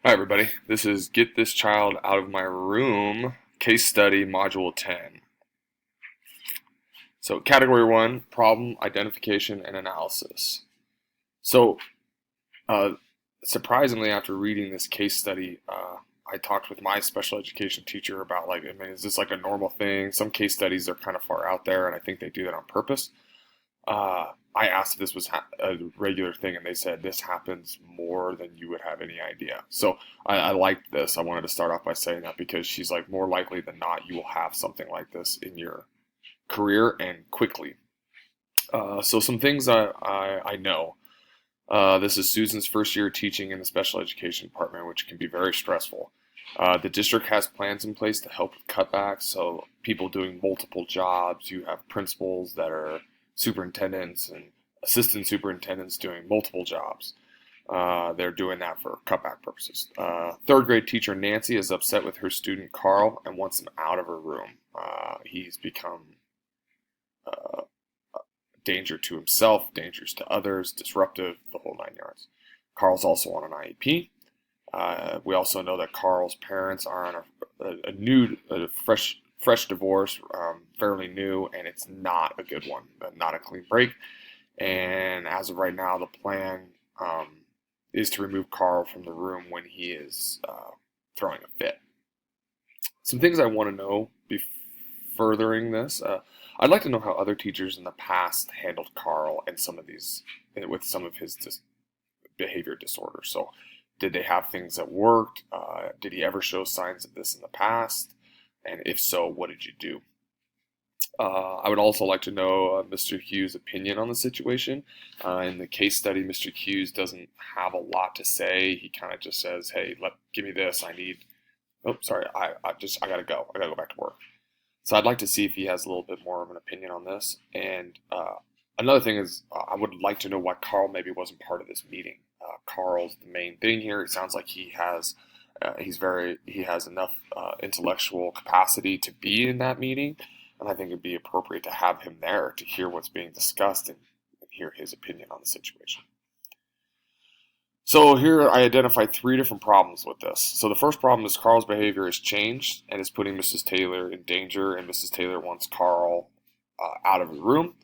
Hi, everybody. This is Get This Child Out of My Room, Case Study, Module 10. So, Category 1, Problem Identification and Analysis. So, uh, Surprisingly, after reading this case study, I talked with my special education teacher about, is this like a normal thing? Some case studies are kind of far out there, and I think they do that on purpose. I asked if this was a regular thing, and they said this happens more than you would have any idea. So I liked this. I wanted to start off by saying that because she's like, more likely than not, you will have something like this in your career and quickly. So some things I know. This is Susan's first year teaching in the special education department, which can be very stressful. The district has plans in place to help with cutbacks, so people doing multiple jobs. You have principals that are superintendents and assistant superintendents doing multiple jobs. They're doing that for cutback purposes. Third grade teacher Nancy is upset with her student Carl and wants him out of her room. He's become uh, danger to himself, dangerous to others, disruptive, the whole nine yards. Carl's also on an IEP. We also know that Carl's parents are on a fresh divorce, fairly new, and it's not a good one, not a clean break. And as of right now, the plan is to remove Carl from the room when he is throwing a fit. Some things I want to know furthering this. I'd like to know how other teachers in the past handled Carl and some of these with some of his behavior disorders. So, did they have things that worked? Did he ever show signs of this in the past? And if so, what did you do? I would also like to know Mr. Hughes' opinion on the situation. In the case study, Mr. Hughes doesn't have a lot to say. He kind of just says, "Hey, give me this. I need." Oh, sorry. I gotta go. I gotta go back to work. So I'd like to see if he has a little bit more of an opinion on this. And another thing is, I would like to know why Carl maybe wasn't part of this meeting. Carl's the main thing here. It sounds like he has enough intellectual capacity to be in that meeting, and I think it'd be appropriate to have him there to hear what's being discussed and hear his opinion on the situation. So here I identified three different problems with this. So the first problem is Carl's behavior has changed and is putting Mrs. Taylor in danger, and Mrs. Taylor wants Carl out of the room,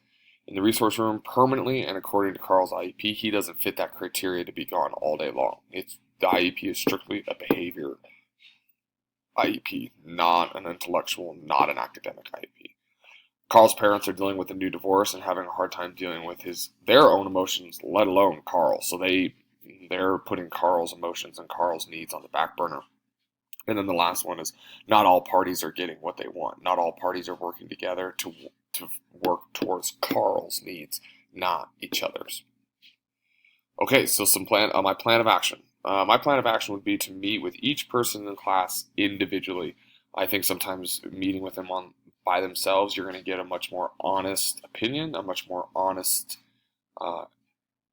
in the resource room permanently, and according to Carl's IEP, he doesn't fit that criteria to be gone all day long. The IEP is strictly a behavior IEP, not an intellectual, not an academic IEP. Carl's parents are dealing with a new divorce and having a hard time dealing with their own emotions, let alone Carl. So they're putting Carl's emotions and Carl's needs on the back burner. And then the last one is not all parties are getting what they want. Not all parties are working together to work towards Carl's needs, not each other's. Okay, so my plan of action. My plan of action would be to meet with each person in class individually. I think sometimes meeting with them by themselves, you're going to get a much more honest opinion, a much more honest uh,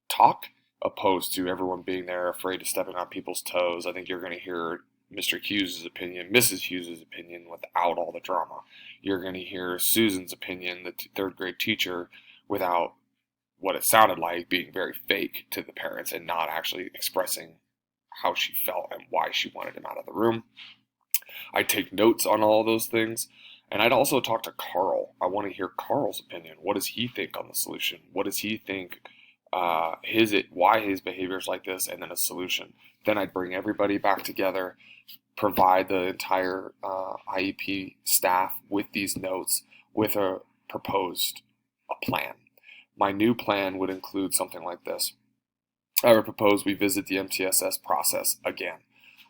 talk, opposed to everyone being there afraid of stepping on people's toes. I think you're going to hear Mr. Hughes' opinion, Mrs. Hughes' opinion without all the drama. You're going to hear Susan's opinion, the third grade teacher, without what it sounded like being very fake to the parents and not actually expressing how she felt and why she wanted him out of the room. I'd take notes on all those things. And I'd also talk to Carl. I want to hear Carl's opinion. What does he think on the solution? What does he think why his behavior is like this, and then a solution. Then I'd bring everybody back together, provide the entire IEP staff with these notes with a plan. My new plan would include something like this. I would propose we visit the MTSS process again.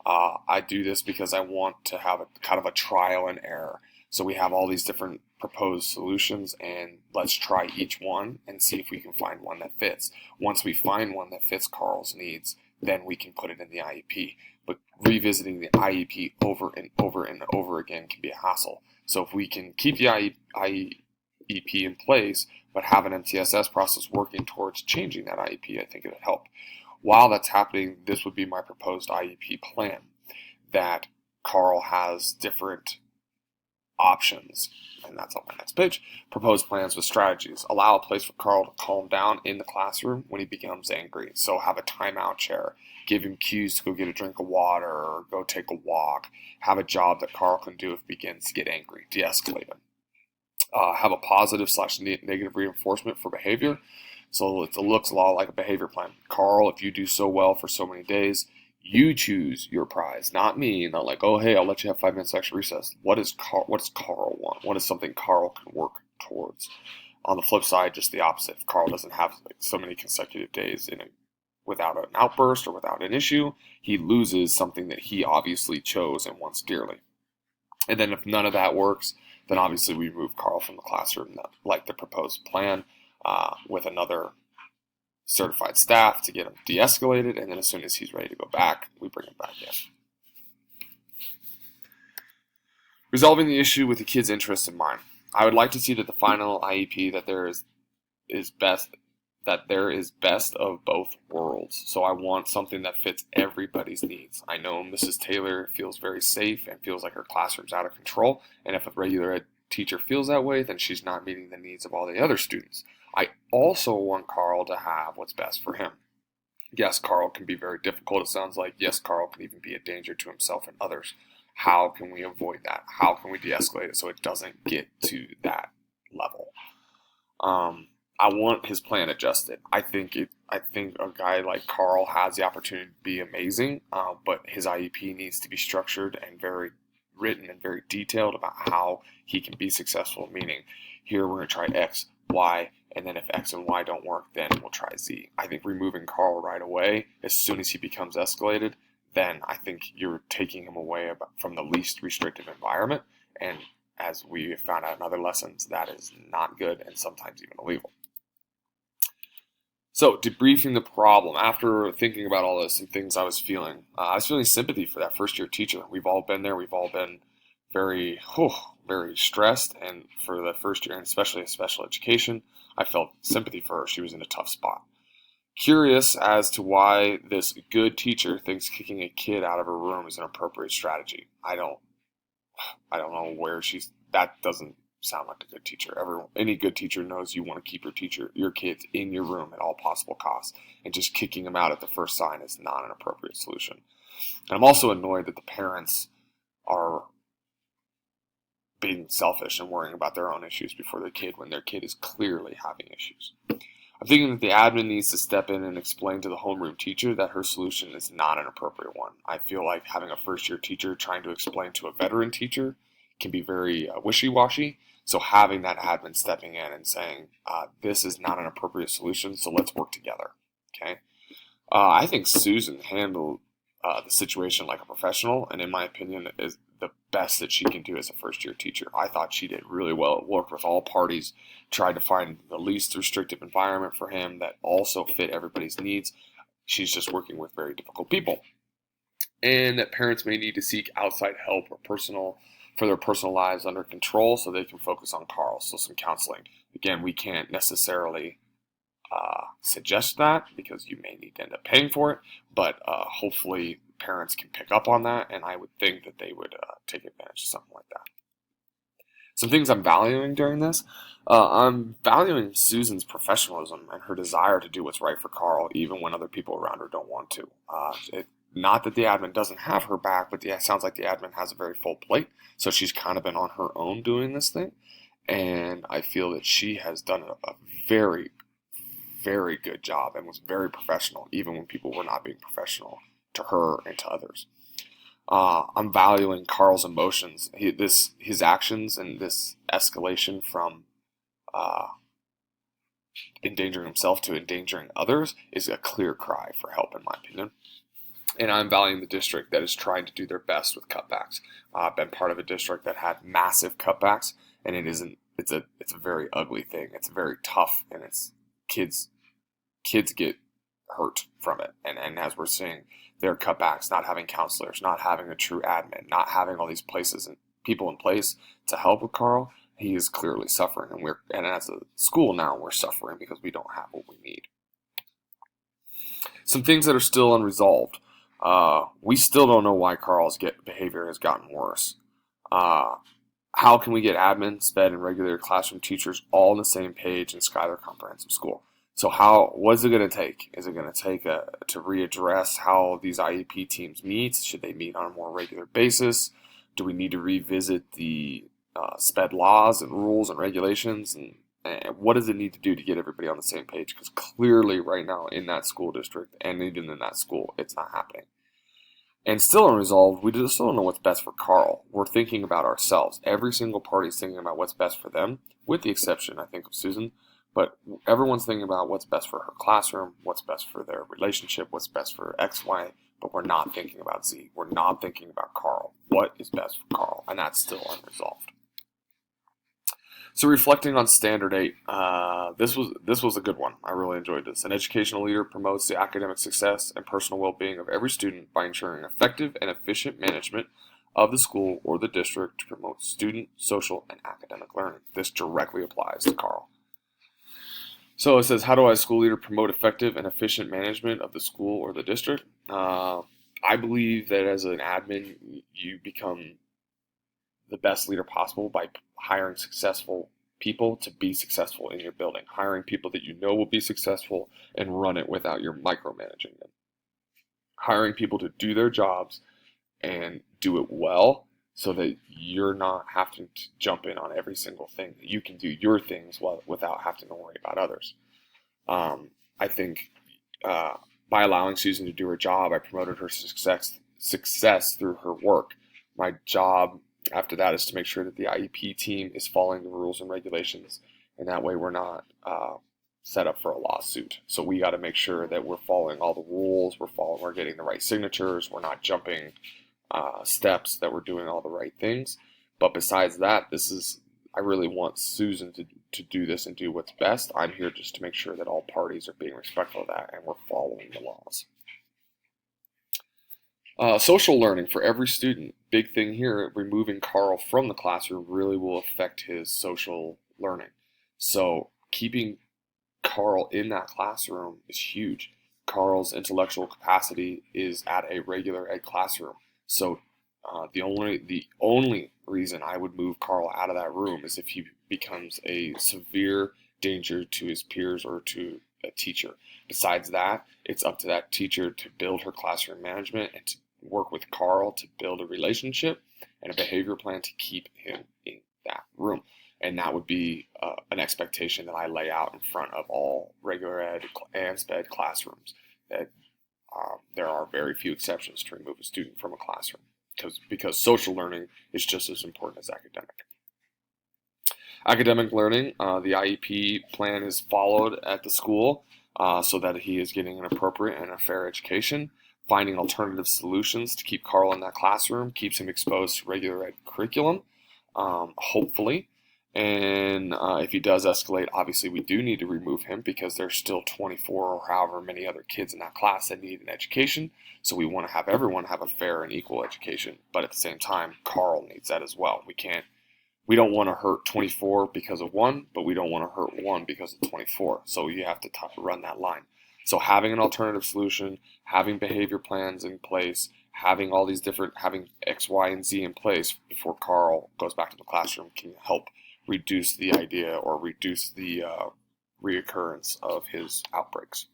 I do this because I want to have a kind of a trial and error. So we have all these different proposed solutions, and let's try each one and see if we can find one that fits. Once we find one that fits Carl's needs, then we can put it in the IEP. But revisiting the IEP over and over and over again can be a hassle. So if we can keep the IEP in place, but have an MTSS process working towards changing that IEP, I think it would help. While that's happening, this would be my proposed IEP plan, that Carl has different options, and that's on my next page. Propose plans with strategies. Allow a place for Carl to calm down in the classroom when he becomes angry. So have a timeout chair. Give him cues to go get a drink of water or go take a walk. Have a job that Carl can do if he begins to get angry. De-escalate him. Have a positive/negative reinforcement for behavior. So it looks a lot like a behavior plan. Carl, if you do so well for so many days, you choose your prize, not me. Not like, oh, hey, I'll let you have 5 minutes extra recess. What does Carl want? What is something Carl can work towards? On the flip side, just the opposite. If Carl doesn't have so many consecutive days without an outburst or without an issue, he loses something that he obviously chose and wants dearly. And then if none of that works, then obviously we remove Carl from the classroom, like the proposed plan, with another certified staff to get him de-escalated, and then as soon as he's ready to go back, we bring him back in. Resolving the issue with the kid's interests in mind. I would like to see that the final IEP that there is best of both worlds. So I want something that fits everybody's needs. I know Mrs. Taylor feels very safe and feels like her classroom's out of control, and if a regular ed teacher feels that way, then she's not meeting the needs of all the other students. I also want Carl to have what's best for him. Yes, Carl can be very difficult, it sounds like. Yes, Carl can even be a danger to himself and others. How can we avoid that? How can we de-escalate it so it doesn't get to that level? I want his plan adjusted. I think a guy like Carl has the opportunity to be amazing, but his IEP needs to be structured and very written and very detailed about how he can be successful, meaning here we're going to try X, Y, and then if X and Y don't work, then we'll try Z. I think removing Carl right away, as soon as he becomes escalated, then I think you're taking him away from the least restrictive environment, and as we have found out in other lessons, that is not good and sometimes even illegal. So, debriefing the problem. After thinking about all this, some things I was feeling sympathy for that first-year teacher. We've all been there. We've all been very stressed, and for the first year, and especially in special education, I felt sympathy for her. She was in a tough spot. Curious as to why this good teacher thinks kicking a kid out of her room is an appropriate strategy. I don't know where that doesn't sound like a good teacher. Any good teacher knows you want to keep your kids in your room at all possible costs, and just kicking them out at the first sign is not an appropriate solution. And I'm also annoyed that the parents are being selfish and worrying about their own issues before their kid when their kid is clearly having issues. I'm thinking that the admin needs to step in and explain to the homeroom teacher that her solution is not an appropriate one. I feel like having a first-year teacher trying to explain to a veteran teacher can be very wishy-washy. So having that admin stepping in and saying, this is not an appropriate solution, so let's work together. Okay. I think Susan handled the situation like a professional, and in my opinion, is the best that she can do as a first-year teacher. I thought she did really well. Worked with all parties, tried to find the least restrictive environment for him that also fit everybody's needs. She's just working with very difficult people. And that parents may need to seek outside help or for their personal lives under control so they can focus on Carl. So some counseling. Again, we can't necessarily suggest that because you may need to end up paying for it, but hopefully parents can pick up on that, and I would think that they would take advantage of something like that. Some things I'm valuing during this. I'm valuing Susan's professionalism and her desire to do what's right for Carl, even when other people around her don't want to. Not that the admin doesn't have her back, but it sounds like the admin has a very full plate, so she's kind of been on her own doing this thing, and I feel that she has done a very, very good job and was very professional, even when people were not being professional to her and to others. I'm valuing Carl's emotions. His actions and this escalation from endangering himself to endangering others is a clear cry for help, in my opinion. And I'm valuing the district that is trying to do their best with cutbacks. I've been part of a district that had massive cutbacks, and it's a very ugly thing. It's very tough, and it's kids get hurt from it. And as we're seeing, their cutbacks, not having counselors, not having a true admin, not having all these places and people in place to help with Carl, he is clearly suffering. And as a school now, we're suffering because we don't have what we need. Some things that are still unresolved. We still don't know why Carl's behavior has gotten worse. how can we get admin, sped, and regular classroom teachers all on the same page in Schuyler Comprehensive School? So what is it going to take? Is it going to take to readdress how these IEP teams meet? Should they meet on a more regular basis? Do we need to revisit the sped laws and rules and regulations? And what does it need to do to get everybody on the same page? Because clearly right now in that school district and even in that school, it's not happening. And still unresolved, we just don't know what's best for Carl. We're thinking about ourselves. Every single party's thinking about what's best for them, with the exception, I think, of Susan. But everyone's thinking about what's best for her classroom, what's best for their relationship, what's best for X, Y, but we're not thinking about Z. We're not thinking about Carl. What is best for Carl? And that's still unresolved. So reflecting on Standard 8, this was a good one. I really enjoyed this. An educational leader promotes the academic success and personal well-being of every student by ensuring effective and efficient management of the school or the district to promote student, social, and academic learning. This directly applies to Carl. So it says, how do I, as school leader, promote effective and efficient management of the school or the district? I believe that as an admin, you become the best leader possible by hiring successful people to be successful in your building, hiring people that you know will be successful and run it without your micromanaging them, hiring people to do their jobs and do it well so that you're not having to jump in on every single thing, that you can do your things without having to worry about others. I think by allowing Susan to do her job, I promoted her success through her work. My job after that is to make sure that the IEP team is following the rules and regulations, and that way we're not set up for a lawsuit. So we got to make sure that we're following all the rules, we're getting the right signatures, we're not jumping steps, that we're doing all the right things. But besides that, I really want Susan to do this and do what's best. I'm here just to make sure that all parties are being respectful of that and we're following the laws. Social learning for every student. Big thing here, removing Carl from the classroom really will affect his social learning. So keeping Carl in that classroom is huge. Carl's intellectual capacity is at a regular ed classroom. So the only reason I would move Carl out of that room is if he becomes a severe danger to his peers or to a teacher. Besides that, it's up to that teacher to build her classroom management and to work with Carl to build a relationship and a behavior plan to keep him in that room. And that would be an expectation that I lay out in front of all regular ed and SPED classrooms, that there are very few exceptions to remove a student from a classroom because social learning is just as important as academic. Academic learning, the IEP plan is followed at the school so that he is getting an appropriate and a fair education. Finding alternative solutions to keep Carl in that classroom keeps him exposed to regular ed curriculum, hopefully. And if he does escalate, obviously we do need to remove him because there's still 24 or however many other kids in that class that need an education. So we want to have everyone have a fair and equal education. But at the same time, Carl needs that as well. We don't want to hurt 24 because of one, but we don't want to hurt one because of 24. So you have to run that line. So having an alternative solution, having behavior plans in place, having X, Y, and Z in place before Carl goes back to the classroom can help reduce the idea or reduce the reoccurrence of his outbreaks.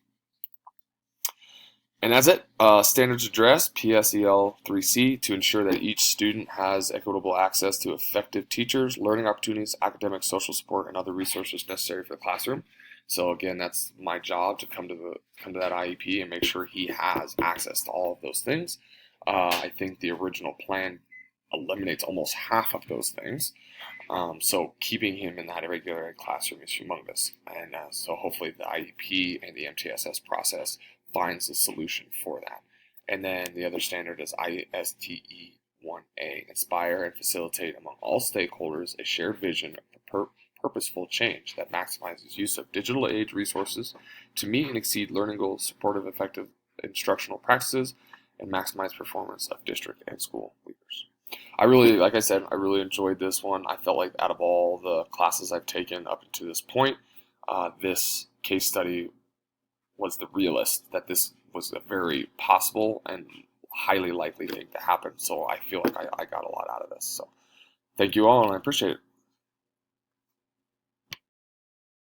And that's it. Standards address PSEL 3C to ensure that each student has equitable access to effective teachers, learning opportunities, academic, social support, and other resources necessary for the classroom. So again, that's my job to come to that IEP and make sure he has access to all of those things. I think the original plan eliminates almost half of those things. So keeping him in that irregular ed classroom is humongous. And so hopefully the IEP and the MTSS process finds a solution for that. And then the other standard is ISTE 1A, inspire and facilitate among all stakeholders a shared vision of purposeful change that maximizes use of digital age resources to meet and exceed learning goals, supportive, effective instructional practices, and maximize performance of district and school leaders. Like I said, I really enjoyed this one. I felt like out of all the classes I've taken up to this point, this case study was the realist, that this was a very possible and highly likely thing to happen. So I feel like I got a lot out of this. So Thank you all, and I appreciate it.